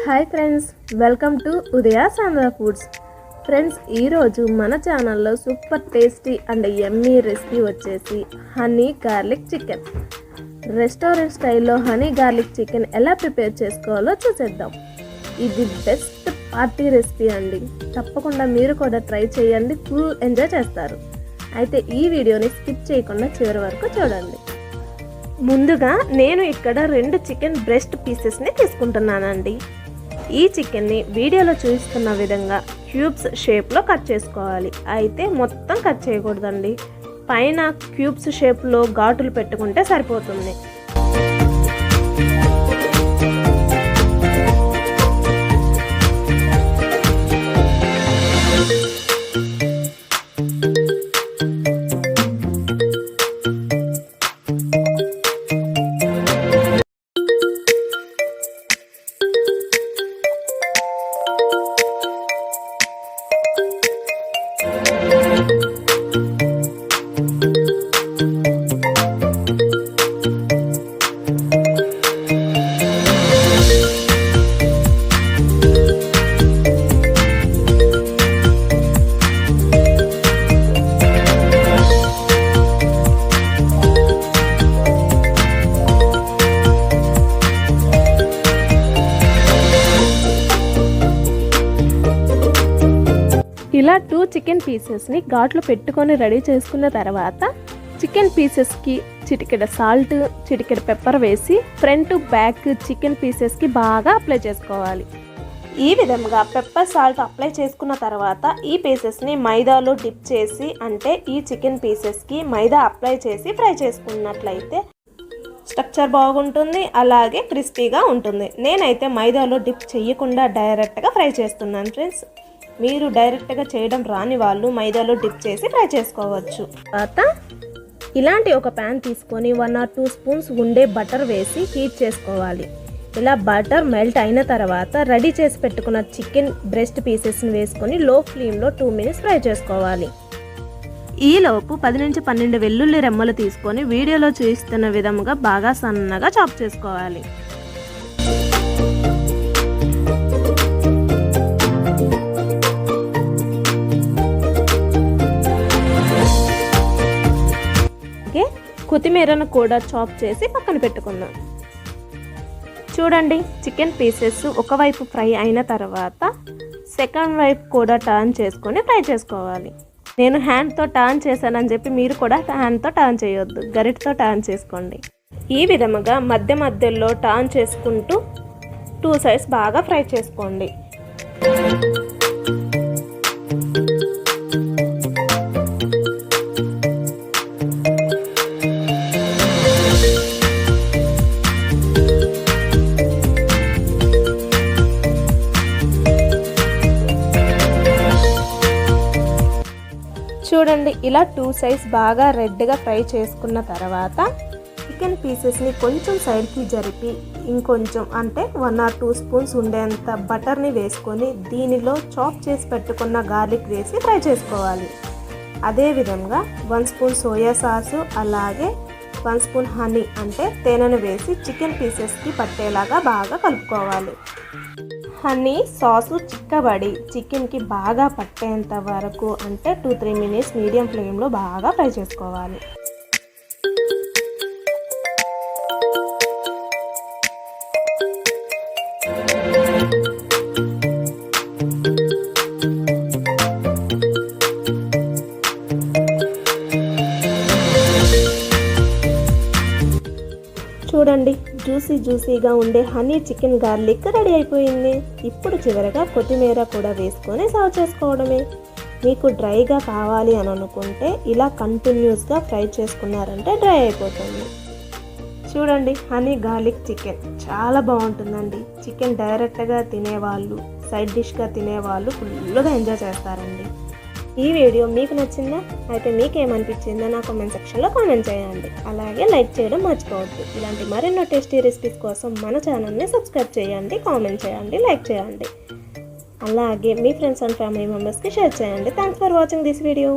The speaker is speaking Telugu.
Hi friends, welcome to udayas ANDHRA foods. Friends, ఈరోజు మన ఛానల్లో super tasty and yummy recipe వచ్చేసి హనీ గార్లిక్ చికెన్. రెస్టారెంట్ స్టైల్లో హనీ గార్లిక్ చికెన్ ఎలా ప్రిపేర్ చేసుకోవాలో చూసేద్దాం. ఇది బెస్ట్ పార్టీ రెసిపీ అండి. తప్పకుండా మీరు కూడా ట్రై చేయండి, ఫుల్ ఎంజాయ్ చేస్తారు. అయితే ఈ వీడియోని స్కిప్ చేయకుండా చివరి వరకు చూడండి. ముందుగా నేను ఇక్కడ 2 చికెన్ బ్రెస్ట్ పీసెస్ని తీసుకుంటున్నానండి. ఈ చికెన్ని వీడియోలో చూపిస్తున్న విధంగా క్యూబ్స్ షేప్లో కట్ చేసుకోవాలి. అయితే మొత్తం కట్ చేయకూడదండి, పైన క్యూబ్స్ షేప్లో ఘాటులు పెట్టుకుంటే సరిపోతుంది. ఇలా 2 చికెన్ పీసెస్ని ఘాట్లు పెట్టుకొని రెడీ చేసుకున్న తర్వాత చికెన్ పీసెస్కి చిటికెడ సాల్ట్, చిటికెడ పెప్పర్ వేసి ఫ్రంట్ బ్యాక్ చికెన్ పీసెస్కి బాగా అప్లై చేసుకోవాలి. ఈ విధంగా పెప్పర్ సాల్ట్ అప్లై చేసుకున్న తర్వాత ఈ పీసెస్ని మైదాలో డిప్ చేసి, అంటే ఈ చికెన్ పీసెస్కి మైదా అప్లై చేసి ఫ్రై చేసుకున్నట్లయితే స్ట్రక్చర్ బాగుంటుంది, అలాగే క్రిస్పీగా ఉంటుంది. నేనైతే మైదాలో డిప్ చేయకుండా డైరెక్ట్గా ఫ్రై చేస్తున్నాను ఫ్రెండ్స్. మీరు డైరెక్ట్గా చేయడం రాని వాళ్ళు మైదాలో డిప్ చేసి ఫ్రై చేసుకోవచ్చు. తర్వాత ఇలాంటి ఒక ప్యాన్ తీసుకొని 1 or 2 స్పూన్స్ ఉండే బటర్ వేసి హీట్ చేసుకోవాలి. ఇలా బటర్ మెల్ట్ అయిన తర్వాత రెడీ చేసి పెట్టుకున్న చికెన్ బ్రెస్ట్ పీసెస్ని వేసుకొని లో ఫ్లేమ్లో 2 minutes ఫ్రై చేసుకోవాలి. ఈలోపు 10 నుంచి 12 వెల్లుల్లి రెమ్మలు తీసుకొని వీడియోలో చూపిస్తున్న విధముగా బాగా సన్నగా చాప్ చేసుకోవాలి. కొత్తిమీరను కూడా చాప్ చేసి పక్కన పెట్టుకుందాం. చూడండి, చికెన్ పీసెస్ ఒకవైపు ఫ్రై అయిన తర్వాత సెకండ్ వైపు కూడా టర్న్ చేసుకొని ఫ్రై చేసుకోవాలి. నేను హ్యాండ్తో టర్న్ చేశానని చెప్పి మీరు కూడా హ్యాండ్తో టర్న్ చేయొద్దు, గరిటతో టర్న్ చేసుకోండి. ఈ విధముగా మధ్య మధ్యలో టర్న్ చేసుకుంటూ 2 sides బాగా ఫ్రై చేసుకోండి. చూడండి, ఇలా 2 sides బాగా రెడ్గా ఫ్రై చేసుకున్న తర్వాత చికెన్ పీసెస్ని కొంచెం సైడ్కి జరిపి ఇంకొంచెం, అంటే 1 or 2 స్పూన్స్ ఉండేంత బటర్ని వేసుకొని దీనిలో చాప్ చేసి పెట్టుకున్న గార్లిక్ వేసి ఫ్రై చేసుకోవాలి. అదేవిధంగా 1 స్పూన్ సోయా సాసు, అలాగే 1 స్పూన్ హనీ అంటే తేనెను వేసి చికెన్ పీసెస్కి పట్టేలాగా బాగా కలుపుకోవాలి. హనీ సాసు చిక్కబడి చికెన్కి బాగా పట్టేంత వరకు, అంటే 2-3 minutes మీడియం ఫ్లేమ్లో బాగా ఫ్రై చేసుకోవాలి. చూడండి, జ్యూసీగా ఉండే హనీ చికెన్ గార్లిక్ రెడీ అయిపోయింది. ఇప్పుడు చివరగా కొత్తిమీర కూడా వేసుకొని సర్వ్ చేసుకోవడమే. మీకు డ్రైగా కావాలి అని అనుకుంటే ఇలా కంటిన్యూస్గా ఫ్రై చేసుకున్నారంటే డ్రై అయిపోతుంది. చూడండి, హనీ గార్లిక్ చికెన్ చాలా బాగుంటుందండి. చికెన్ డైరెక్ట్గా తినేవాళ్ళు, సైడ్ డిష్గా తినేవాళ్ళు ఫుల్గా ఎంజాయ్ చేస్తారండి. ఈ వీడియో మీకు నచ్చిందా? అయితే మీకేమనిపించిందో నా కామెంట్ సెక్షన్లో కామెంట్ చేయండి. అలాగే లైక్ చేయడం మర్చిపోవద్దు. ఇలాంటి మరెన్నో టేస్టీ రెసిపీస్ కోసం మన ఛానల్ని సబ్స్క్రైబ్ చేయండి, కామెంట్ చేయండి, లైక్ చేయండి. అలాగే మీ ఫ్రెండ్స్ అండ్ ఫ్యామిలీ మెంబర్స్కి షేర్ చేయండి. Thanks for watching this video.